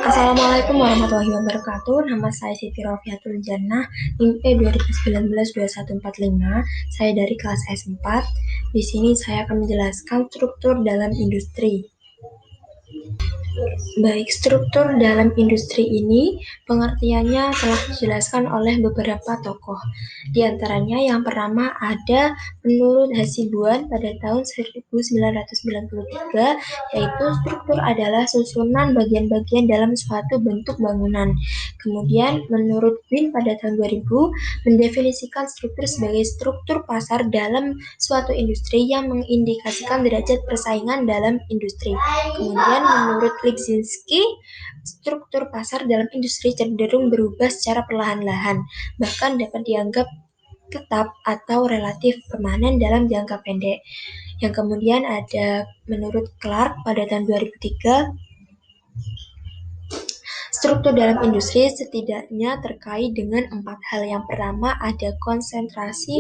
Assalamualaikum warahmatullahi wabarakatuh. Nama saya Siti Rofiatul Jannah, NIM 2019-2145. Saya dari kelas S4. Di sini saya akan menjelaskan struktur dalam industri. Baik, struktur dalam industri ini pengertiannya telah dijelaskan oleh beberapa tokoh. Di antaranya yang pertama ada menurut Hasibuan pada tahun 1993, yaitu struktur adalah susunan bagian-bagian dalam suatu bentuk bangunan. Kemudian menurut Win pada tahun 2000 mendefinisikan struktur sebagai struktur pasar dalam suatu industri yang mengindikasikan derajat persaingan dalam industri. Kemudian menurut Lizinski, struktur pasar dalam industri cenderung berubah secara perlahan-lahan, bahkan dapat dianggap tetap atau relatif permanen dalam jangka pendek. Yang kemudian ada menurut Clark pada tahun 2003, struktur dalam industri setidaknya terkait dengan 4 hal. Yang pertama ada konsentrasi,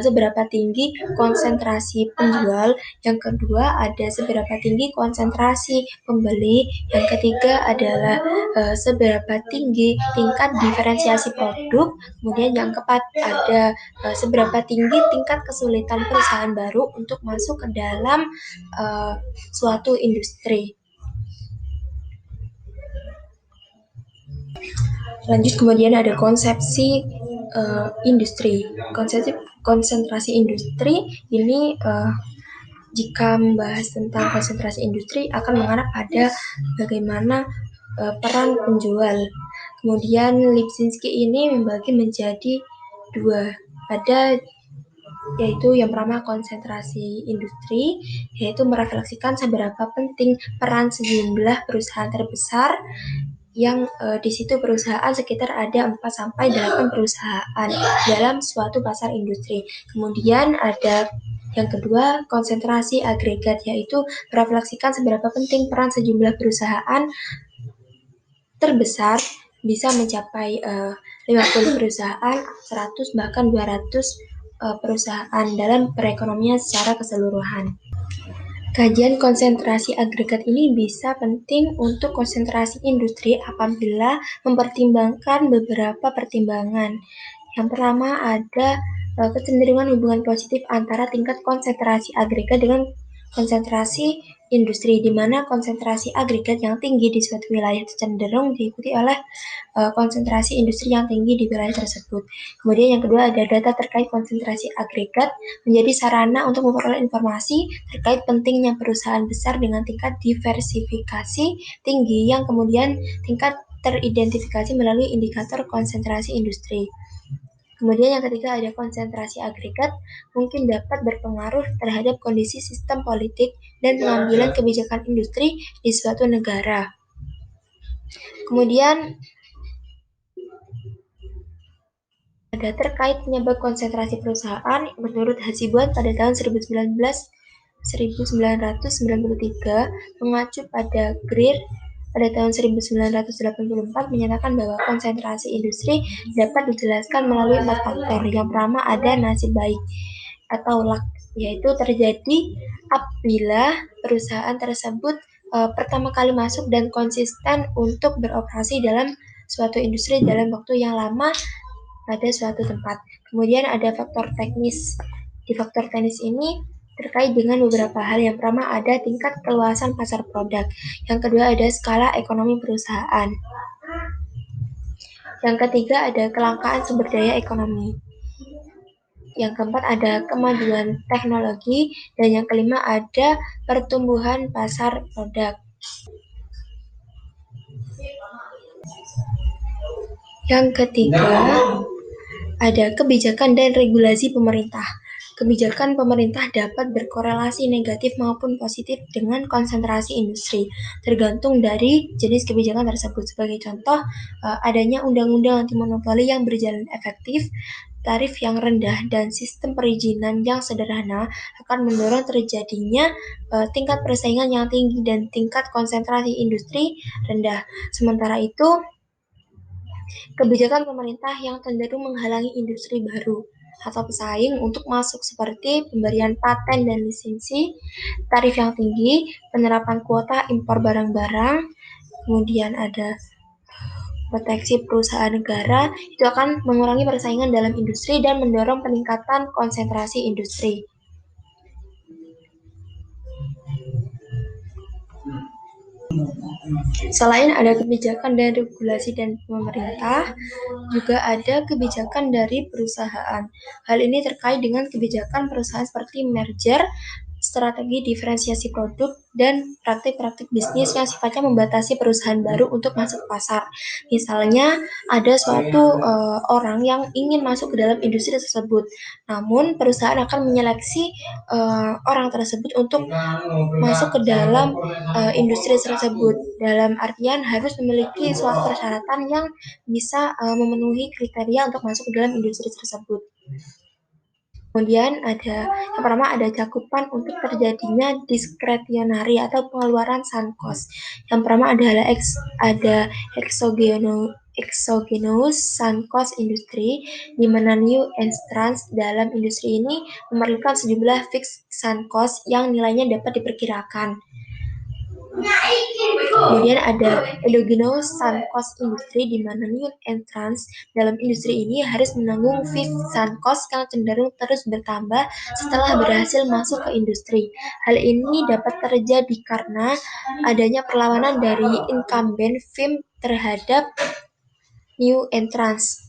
seberapa tinggi konsentrasi penjual. Yang kedua ada seberapa tinggi konsentrasi pembeli. Yang ketiga adalah seberapa tinggi tingkat diferensiasi produk. Kemudian yang keempat ada seberapa tinggi tingkat kesulitan perusahaan baru untuk masuk ke dalam suatu industri. Lanjut, kemudian ada konsepsi industri. Konsepsi konsentrasi industri ini jika membahas tentang konsentrasi industri akan mengarah pada bagaimana peran penjual. Kemudian Lipzinski ini membagi menjadi dua. Ada yaitu yang pertama konsentrasi industri, yaitu merefleksikan seberapa penting peran sejumlah perusahaan terbesar yang di situ perusahaan sekitar ada 4-8 perusahaan dalam suatu pasar industri. Kemudian ada yang kedua, konsentrasi agregat, yaitu merefleksikan seberapa penting peran sejumlah perusahaan terbesar bisa mencapai 50 perusahaan, 100 bahkan 200 perusahaan dalam perekonomian secara keseluruhan. Kajian konsentrasi agregat ini bisa penting untuk konsentrasi industri apabila mempertimbangkan beberapa pertimbangan. Yang pertama ada kecenderungan hubungan positif antara tingkat konsentrasi agregat dengan konsentrasi industri, di mana konsentrasi agregat yang tinggi di suatu wilayah cenderung diikuti oleh konsentrasi industri yang tinggi di wilayah tersebut. Kemudian yang kedua ada data terkait konsentrasi agregat menjadi sarana untuk memperoleh informasi terkait pentingnya perusahaan besar dengan tingkat diversifikasi tinggi yang kemudian tingkat teridentifikasi melalui indikator konsentrasi industri. Kemudian yang ketiga ada konsentrasi agregat mungkin dapat berpengaruh terhadap kondisi sistem politik dan pengambilan kebijakan industri di suatu negara. Kemudian ada terkait penyebab konsentrasi perusahaan menurut Hasibuan pada tahun 1993 mengacu pada Greer pada tahun 1984 menyatakan bahwa konsentrasi industri dapat dijelaskan melalui 4 faktor. Yang pertama ada nasib baik atau luck, yaitu terjadi apabila perusahaan tersebut pertama kali masuk dan konsisten untuk beroperasi dalam suatu industri dalam waktu yang lama pada suatu tempat. Kemudian ada faktor teknis. Di faktor teknis ini terkait dengan beberapa hal. Yang pertama ada tingkat keluasan pasar produk. Yang kedua ada skala ekonomi perusahaan. Yang ketiga ada kelangkaan sumber daya ekonomi. Yang keempat ada kemajuan teknologi. Dan yang kelima ada pertumbuhan pasar produk. Yang ketiga ada kebijakan dan regulasi pemerintah. Kebijakan pemerintah dapat berkorelasi negatif maupun positif dengan konsentrasi industri, tergantung dari jenis kebijakan tersebut. Sebagai contoh, adanya undang-undang anti monopoli yang berjalan efektif, tarif yang rendah, dan sistem perizinan yang sederhana akan mendorong terjadinya tingkat persaingan yang tinggi dan tingkat konsentrasi industri rendah. Sementara itu, kebijakan pemerintah yang cenderung menghalangi industri baru. atau pesaing untuk masuk seperti pemberian paten dan lisensi, tarif yang tinggi, penerapan kuota impor barang-barang, kemudian ada proteksi perusahaan negara, itu akan mengurangi persaingan dalam industri dan mendorong peningkatan konsentrasi industri. Selain ada kebijakan dan regulasi dan pemerintah, juga ada kebijakan dari perusahaan. Hal ini terkait dengan kebijakan perusahaan seperti merger, strategi diferensiasi produk, dan praktik-praktik bisnis yang sifatnya membatasi perusahaan baru untuk masuk pasar. Misalnya, ada suatu orang yang ingin masuk ke dalam industri tersebut, namun perusahaan akan menyeleksi orang tersebut untuk masuk ke dalam industri tersebut. Dalam artian harus memiliki suatu persyaratan yang bisa memenuhi kriteria untuk masuk ke dalam industri tersebut. Kemudian yang pertama ada cakupan untuk terjadinya diskretionari atau pengeluaran sunk cost. Yang pertama adalah ada exogenous sunk cost industri, di mana new entrants dalam industri ini memerlukan sejumlah fixed sunk cost yang nilainya dapat diperkirakan. Kemudian ada endogenous sunk cost industri, di mana new entrants dalam industri ini harus menanggung fixed sunk cost yang cenderung terus bertambah setelah berhasil masuk ke industri. Hal ini dapat terjadi karena adanya perlawanan dari incumbent firm terhadap new entrants.